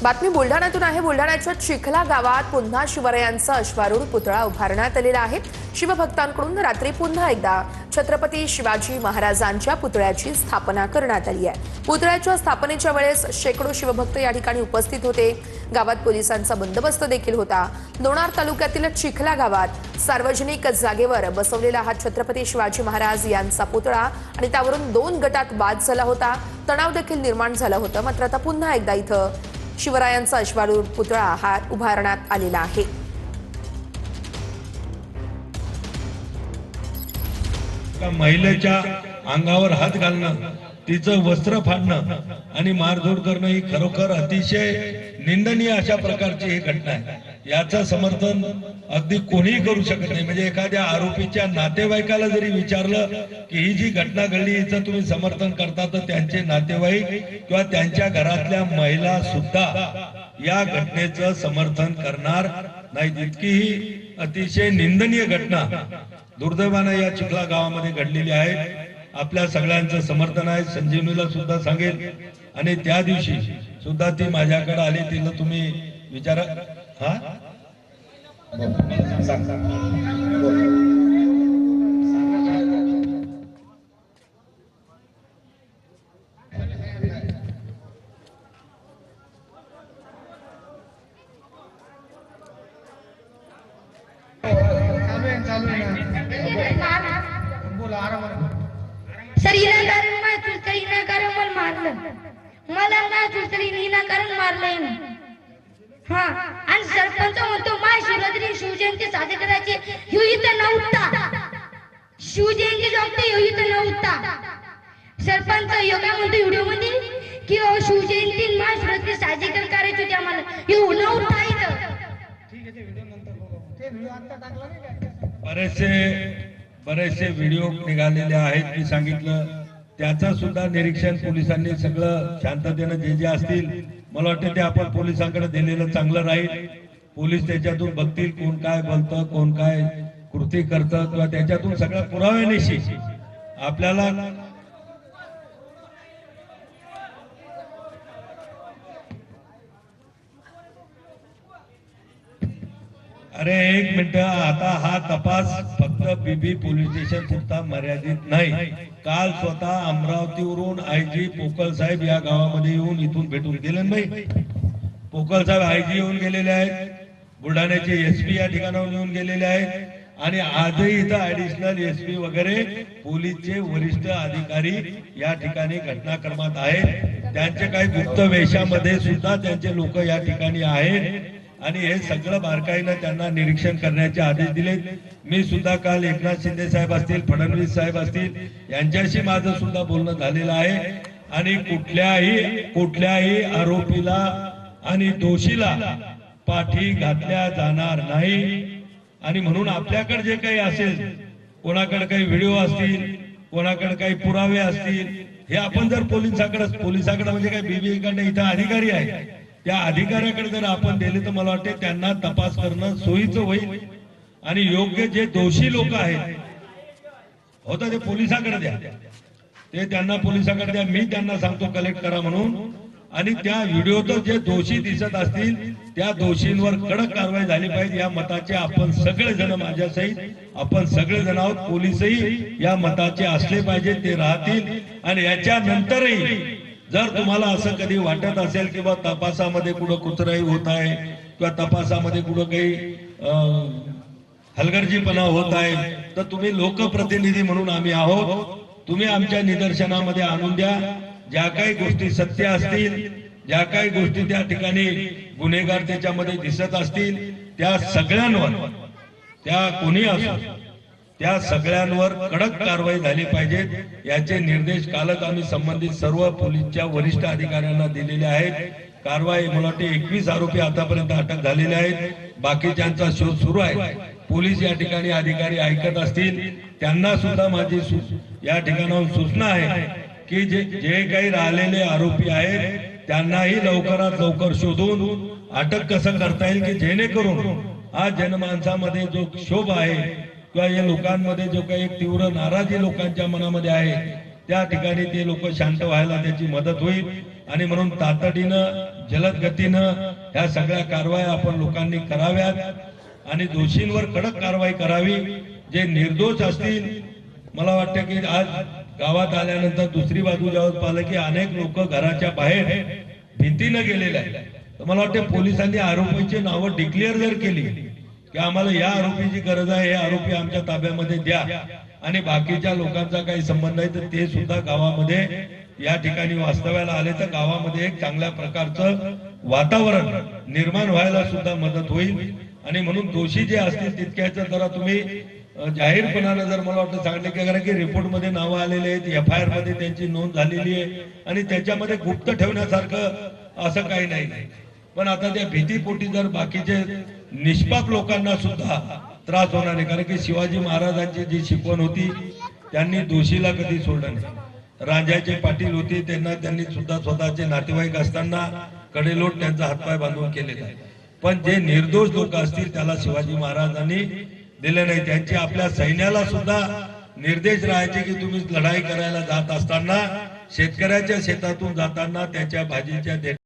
बातमी बुलढाण्यातून आहे। बुलढाण्याच्या चिखला गावात पुन्हा शिवरायांचा अश्वारूढ पुतळा उभारण्यात आलेला आहे। शिवभक्तांकडून रात्री पुन्हा एकदा छत्रपती शिवाजी महाराजांच्या पुतळ्याची स्थापना करण्यात आली आहे। पुतळ्याच्या स्थापनेच्या वेळेस शेकडो शिवभक्त या ठिकाणी उपस्थित होते। गावात पोलिसांचा बंदोबस्त देखील होता। लोणार तालुक्यातील चिखला गावात सार्वजनिक जागेवर बसवलेला हा छत्रपती शिवाजी महाराज यांचा पुतळा आणि त्यावरून 2 गटात वाद झाला होता। तणाव देखील निर्माण झाला होता। मात्र आता पुन्हा एकदा इथं शिवरायांचा अश्वारूढ पुतळा हा उभारण्यात आलेला आहे। महिलेच्या अंगावर हात घालणं, तिचं वस्त्र फाडणं आणि मारधूड करणं ही खरोखर अतिशय निंदनीय अशा प्रकारची ही घटना आहे। याचं समर्थन अगदी कोणीही करू शकत नाही। म्हणजे एखाद्या आरोपीच्या नातेवाईकाला जरी विचारलं की ही जी घटना घडली हिचं तुम्ही समर्थन करता, तर त्यांचे नातेवाईक किंवा त्यांच्या घरातल्या महिला सुद्धा या घटनेचं समर्थन करणार नाही। इतकी ही अतिशय निंदनीय घटना दुर्दैवाने या चिखला गावामध्ये घडलेली आहे। आपल्या सगळ्यांचं समर्थन आहे। संजीवनीला सुद्धा सांगेल आणि त्या दिवशी सुद्धा ती माझ्याकडे आली, तिला तुम्ही विचारा। हा सर विनाकारण मारलं, विनाकारण मला मारलं, मला नाही तुझं विनाकारण मारलंय। हा, आणि सरपंच म्हणतो महाशिवरात्री शिवजयंती साजरी करायची, ह्यो इथं नव्हता। शिवजयंती जगते ह्यो इथं नव्हता। सरपंच ह्यो काय म्हणतो व्हिडिओ मध्ये की शिवजयंती महाशिवरात्री साजरी करायची होती आम्हाला, ह्यो नव्हता इथं। ठीक आहे, ते व्हिडिओ नंतर बघू। ते व्हिडिओ आता टाकला नाही का? बरेचसे व्हिडिओ निघालेले आहेत। मी सांगितलं त्याचा सुद्धा निरीक्षण पोलिसांनी सगळं शांततेने जे असतील, मला वाटतं ते आपण पोलिसांकडे दिलेलं चांगलं राहील। पोलीस त्याच्यातून बघतील कोण काय बोलतं, कोण काय कृती करतं, किंवा त्याच्यातून सगळ्या पुराव्यानिशी आपल्याला अरे एक मिनिट, आता हा तपास फक्त बीबी पोलीस स्टेशन पुरता मर्यादित नाही। काल स्वतः अमरावतीवरून आयजी पोकळ साहेब या गावामध्ये येऊन इथून भेटून गेले नाही। पोकळ साहेब आयजी येऊन गेलेले आहेत, बुलढाण्याचे एसपी या ठिकाणाहून येऊन गेलेले आहेत, आणि आजही इथं ऍडिशनल एसपी वगैरे पोलीसचे वरिष्ठ अधिकारी या ठिकाणी घटनाक्रमात आहेत। त्यांचे काही गुप्त वेशामध्ये सुद्धा त्यांचे लोक या ठिकाणी आहेत आणि हे सगळं बारकाईनं त्यांना निरीक्षण करण्याचे आदेश दिले। मी सुद्धा काल एकनाथ शिंदे साहेब असतील, फडणवीस साहेब असतील, यांच्याशी माझं सुद्धा बोलणं झालेलं आहे। आणि कुठल्याही आरोपीला आणि दोषीला पाठी घातल्या जाणार नाही। आणि म्हणून आपल्याकडे जे काही असेल, कोणाकडे काही व्हिडिओ असतील, कोणाकडे काही पुरावे असतील, हे आपण जर पोलिसाकडे म्हणजे काही बीबीकडे इथं अधिकारी आहे, त्या अधिकाऱ्याकडे जर आपण दिले तर मला वाटते त्यांना तपास करणं सोयीचं होईल। आणि योग्य जे दोषी लोक आहेत होतं ते पोलिसाकडे द्या, ते त्यांना पोलिसाकडे द्या। मी त्यांना सांगतो कलेक्ट करा म्हणून। आणि त्या व्हिडिओत जे दोषी दिसत असतील त्या दोषींवर कडक कारवाई झाली पाहिजे या मताचे आपण सगळेजण, माझ्यासहित आपण सगळेजण आहोत। पोलीसही या मताचे असले पाहिजे, ते राहतील। आणि याच्यानंतरही जर तुम्हाला असं कधी वाटत असेल की बा तपासामध्ये कुठं कुचराई होत आहे किंवा तपासामध्ये कुठं काही हलगर्जीपणा होत आहे, तर तुम्ही लोकप्रतिनिधी म्हणून आम्ही आहोत, तुम्ही आमच्या निदर्शनामध्ये आणून द्या। ज्या काही गोष्टी सत्य असतील, ज्या काही गोष्टी त्या ठिकाणी गुन्हेगार त्याच्यामध्ये दिसत असतील, त्या सगळ्यांवर, त्या कोणी असो, त्या सगळ्यांवर कडक कारवाई झाली पाहिजे याचे निर्देश कालच आम्ही संबंधित सर्व पोलीसच्या वरिष्ठ अधिकाऱ्यांना दिलेले आहेत। कारवाई मला वाटते 21 आरोपी आतापर्यंत अटक झालेले आहेत, बाकीच्यांचा शोध सुरू आहे। पोलीस या ठिकाणी अधिकारी ऐकत असतील त्यांना सुद्धा माझी या ठिकाणाहून सूचना आहे की जे काही राहिलेले आरोपी आहेत त्यांनाही लवकरात लवकर शोधून अटक कसं करता येईल की जेणेकरून हा जनमानसामध्ये जो क्षोभ आहे किंवा या लोकांमध्ये जो काही एक तीव्र नाराजी लोकांच्या मनामध्ये आहे त्या ठिकाणी ते लोक शांत व्हायला त्याची मदत होईल आणि म्हणून तातडीनं जलद गतीनं ह्या सगळ्या कारवाया आपण लोकांनी कराव्यात आणि दोषींवर कडक कारवाई करावी. जे निर्दोष असतील, मला वाटतं की आज गावात आल्यानंतर दुसरी बाजू जेव्हा पाहिलं की अनेक लोक घराच्या बाहेर भीतीनं गेलेले आहेत, तर मला वाटतं पोलिसांनी आरोपीची नावं डिक्लेअर जर केली की आम्हाला या आरोपीची गरज आहे, हे आरोपी आमच्या ताब्यामध्ये द्या आणि बाकीच्या लोकांचा काही संबंध आहे तर ते सुद्धा गावामध्ये या ठिकाणी वास्तव्याला आले तर गावामध्ये एक चांगल्या प्रकारचं वातावरण निर्माण व्हायला सुद्धा मदत होईल. आणि म्हणून दोषी जे असतील तितक्याचं जरा तुम्ही जाहीरपणानं जर मला वाटतं सांगितलं की कारण की रिपोर्ट मध्ये नावं आलेले आहेत, FIR मध्ये त्यांची नोंद झालेली आहे आणि त्याच्यामध्ये गुप्त ठेवण्यासारखं असं काही नाही. पण आता त्या भीतीपोटी जर बाकीचे निष्पाप लोकांना सुद्धा त्रास होणार आहे, कारण की शिवाजी महाराजांची जी शिकवण होती त्यांनी दोषीला कधी सोडलं नाही. राजाचे पाटील होते, त्यांनी सुद्धा स्वतःचे नातेवाईक असताना कडेलोट त्यांचा हातपाय बांधून केलेला आहे. पण जे निर्दोष लोक असतील त्याला शिवाजी महाराजांनी दिले नाही. त्यांचे आपल्या सैन्याला सुद्धा निर्देश राहायचे की तुम्ही लढाई करायला जात असताना शेतकऱ्याच्या शेतातून जाताना त्याच्या भाजीच्या